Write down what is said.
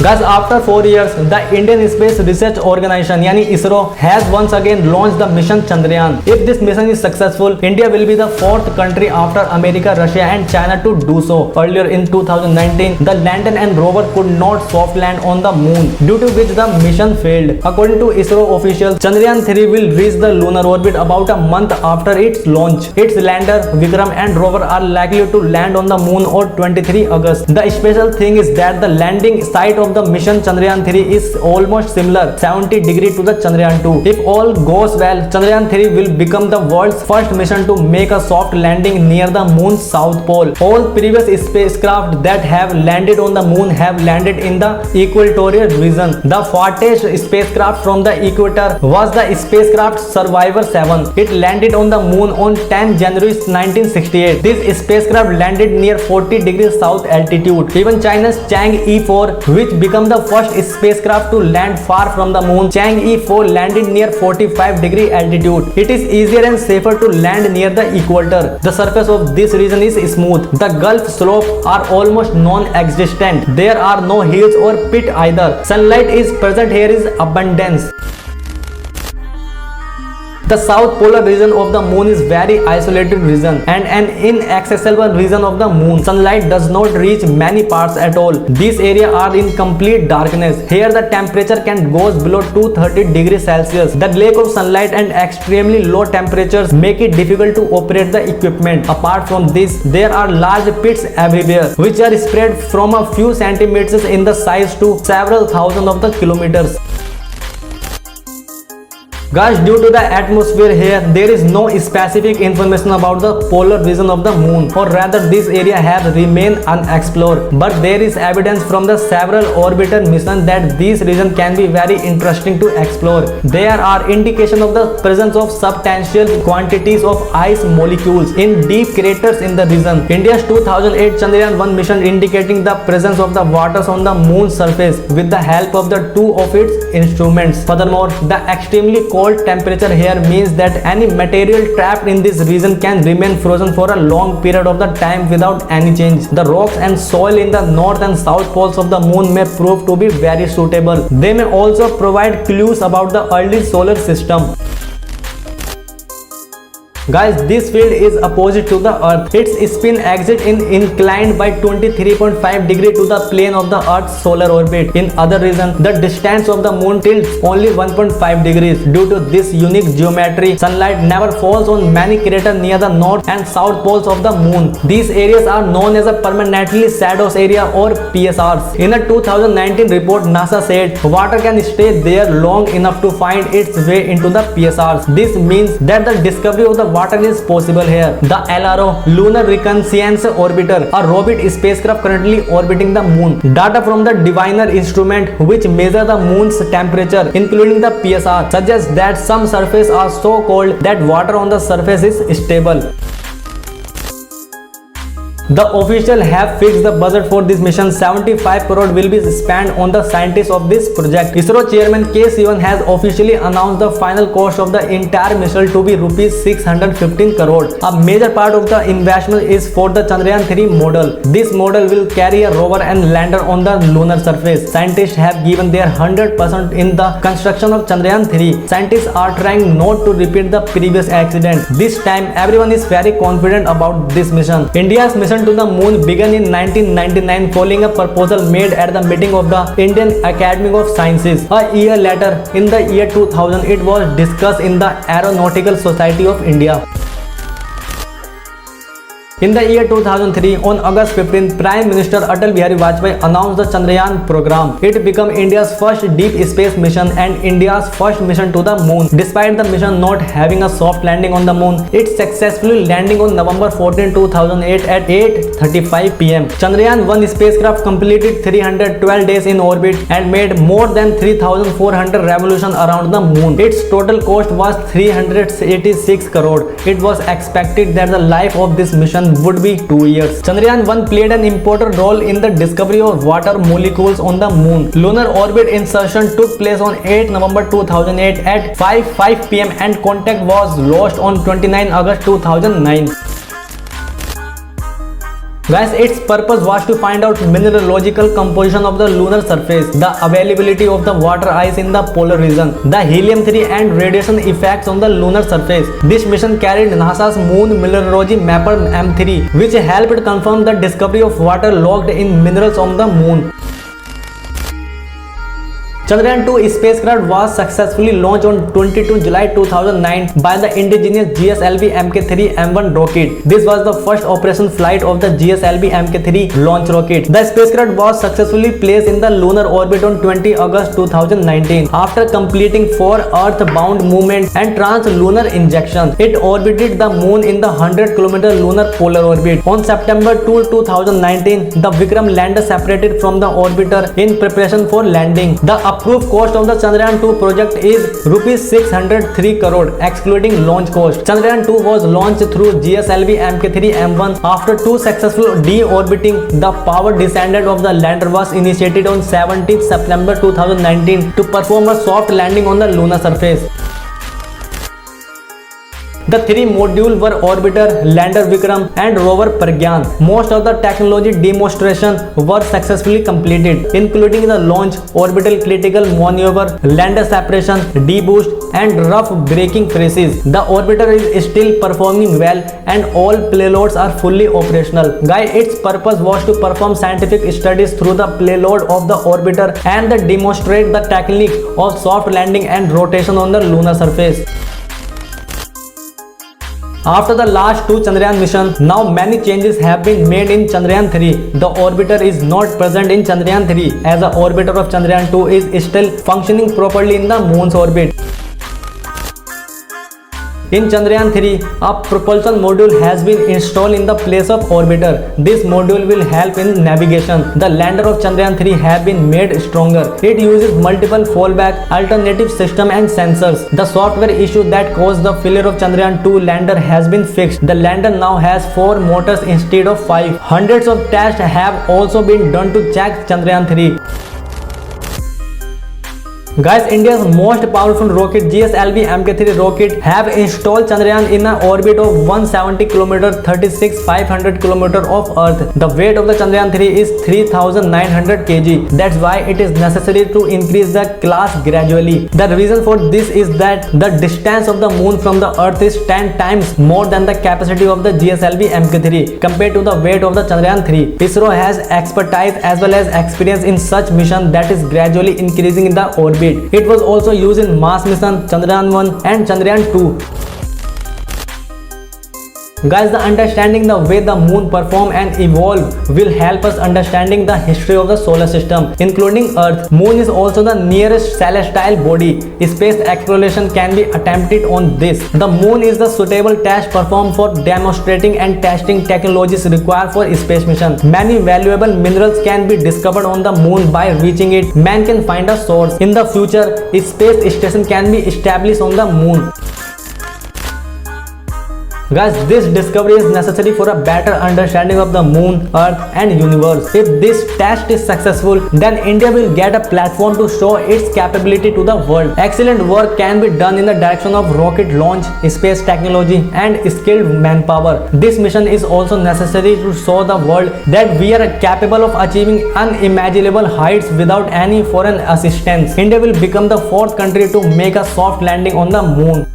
Guys, after 4 years, the Indian Space Research Organization यानी ISRO has once again launched the mission Chandrayaan. If this mission is successful, India will be the fourth country after America, Russia and China to do so. Earlier in 2019, the lander and rover could not soft land on the moon, due to which the mission failed. According to ISRO officials, Chandrayaan 3 will reach the lunar orbit about a month after its launch. Its lander, Vikram and rover are likely to land on the moon on 23 August. The special thing is that the landing site of the mission Chandrayaan 3 is almost similar 70 degrees to the Chandrayaan 2. If all goes well, Chandrayaan 3 will become the world's first mission to make a soft landing near the moon's south pole. All previous spacecraft that have landed on the moon have landed in the equatorial region. The farthest spacecraft from the equator was the spacecraft Survivor 7. It landed on the moon on 10 January 1968. This spacecraft landed near 40 degrees south altitude. Even China's Chang'e 4, which became the first spacecraft to land far from the moon, Chang'e 4 landed near 45 degree altitude. It is easier and safer to land near the equator. The surface of this region is smooth. The Gulf slopes are almost non-existent. There are no hills or pit either. Sunlight is present here in abundance. The south polar region of the moon is very isolated region and an inaccessible region of the moon. Sunlight does not reach many parts at all. These areas are in complete darkness. Here the temperature can go below 230 degrees Celsius. The lack of sunlight and extremely low temperatures make it difficult to operate the equipment. Apart from this, there are large pits everywhere, which are spread from a few centimeters in the size to several thousand of the kilometers. Guys, due to the atmosphere here, there is no specific information about the polar region of the moon, or rather this area has remained unexplored. But there is evidence from the several orbiter missions that this region can be very interesting to explore. There are indications of the presence of substantial quantities of ice molecules in deep craters in the region. India's 2008 Chandrayaan 1 mission indicating the presence of the waters on the moon's surface with the help of the two of its instruments. Furthermore, the extremely cold temperature here means that any material trapped in this region can remain frozen for a long period of the time without any change. The rocks and soil in the north and south poles of the moon may prove to be very suitable. They may also provide clues about the early solar system. Guys, this field is opposite to the Earth. Its spin axis is inclined by 23.5 degrees to the plane of the Earth's solar orbit. In other regions, the distance of the moon tilts only 1.5 degrees. Due to this unique geometry, sunlight never falls on many craters near the north and south poles of the moon. These areas are known as a permanently shadowed area or PSRs. In a 2019 report, NASA said water can stay there long enough to find its way into the PSRs. This means that the discovery of the water is possible here. The LRO, Lunar Reconnaissance Orbiter, a robot spacecraft currently orbiting the moon. Data from the Diviner instrument, which measure the moon's temperature, including the PSR, suggests that some surfaces are so cold that water on the surface is stable. The officials have fixed the budget for this mission. 75 crore will be spent on the scientists of this project. ISRO chairman K. Sivan has officially announced the final cost of the entire mission to be rupees 615 crore. A major part of the investment is for the Chandrayaan 3 model. This model will carry a rover and lander on the lunar surface. Scientists have given their 100% in the construction of Chandrayaan 3. Scientists are trying not to repeat the previous accident. This time, everyone is very confident about this mission. India's mission to the moon began in 1999 following a proposal made at the meeting of the Indian Academy of Sciences. A year later, in the year 2000, it was discussed in the Aeronautical Society of India. In the year 2003, on August 15, Prime Minister Atal Bihari Vajpayee announced the Chandrayaan program. It became India's first deep space mission and India's first mission to the moon. Despite the mission not having a soft landing on the moon, it successfully landing on November 14, 2008 at 8:35 p.m. Chandrayaan 1 spacecraft completed 312 days in orbit and made more than 3,400 revolutions around the moon. Its total cost was 386 crore. It was expected that the life of this mission would be 2 years. Chandrayaan 1 played an important role in the discovery of water molecules on the moon. Lunar orbit insertion took place on 8 November 2008 at 5:05 p.m. and contact was lost on 29 August 2009. Guys, its purpose was to find out mineralogical composition of the lunar surface, the availability of the water ice in the polar region, the helium-3 and radiation effects on the lunar surface. This mission carried NASA's Moon Mineralogy Mapper M3, which helped confirm the discovery of water locked in minerals on the moon. Chandrayaan-2 spacecraft was successfully launched on 22 July 2009 by the indigenous GSLV Mk3 M1 rocket. This was the first operation flight of the GSLV Mk3 launch rocket. The spacecraft was successfully placed in the lunar orbit on 20 August 2019 after completing 4 Earth-bound movements and trans-lunar injection. It orbited the moon in the 100-kilometer lunar polar orbit. On September 2, 2019, the Vikram lander separated from the orbiter in preparation for landing. The approved cost of the Chandrayaan-2 project is Rs 603 crore, excluding launch cost. Chandrayaan-2 was launched through GSLV Mk3 M1. After 2 successful de-orbiting, the power descent of the lander was initiated on 17 September 2019 to perform a soft landing on the lunar surface. The 3 modules were orbiter, lander Vikram and rover Pragyan. Most of the technology demonstration were successfully completed, including the launch, orbital critical maneuver, lander separation, deboost and rough braking phases. The orbiter is still performing well and all payloads are fully operational. Guys, its purpose was to perform scientific studies through the payload of the orbiter and demonstrate the technique of soft landing and rotation on the lunar surface. After the last 2 Chandrayaan missions, now many changes have been made in Chandrayaan-3. The orbiter is not present in Chandrayaan-3 as the orbiter of Chandrayaan-2 is still functioning properly in the moon's orbit. In Chandrayaan-3, a propulsion module has been installed in the place of orbiter. This module will help in navigation. The lander of Chandrayaan-3 have been made stronger. It uses multiple fallback, alternative system and sensors. The software issue that caused the failure of Chandrayaan-2 lander has been fixed. The lander now has 4 motors instead of 5. Hundreds of tests have also been done to check Chandrayaan-3. Guys, India's most powerful rocket GSLV Mk3 rocket have installed Chandrayaan in an orbit of 170 km 36,500 km of Earth. The weight of the Chandrayaan-3 is 3,900 kg. That's why it is necessary to increase the class gradually. The reason for this is that the distance of the moon from the Earth is 10 times more than the capacity of the GSLV Mk3 compared to the weight of the Chandrayaan-3. ISRO has expertise as well as experience in such mission that is gradually increasing in the orbit. It was also used in Mars mission, Chandrayaan-1 and Chandrayaan-2. Guys, the understanding the way the moon perform and evolve will help us understanding the history of the solar system, including Earth. Moon is also the nearest celestial body. Space exploration can be attempted on this. The moon is the suitable test performed for demonstrating and testing technologies required for space mission. Many valuable minerals can be discovered on the moon by reaching it. Man can find a source. In the future, a space station can be established on the moon. Guys, this discovery is necessary for a better understanding of the moon, earth and universe. If this test is successful, then India will get a platform to show its capability to the world. Excellent work can be done in the direction of rocket launch, space technology and skilled manpower. This mission is also necessary to show the world that we are capable of achieving unimaginable heights without any foreign assistance. India will become the 4th country to make a soft landing on the moon.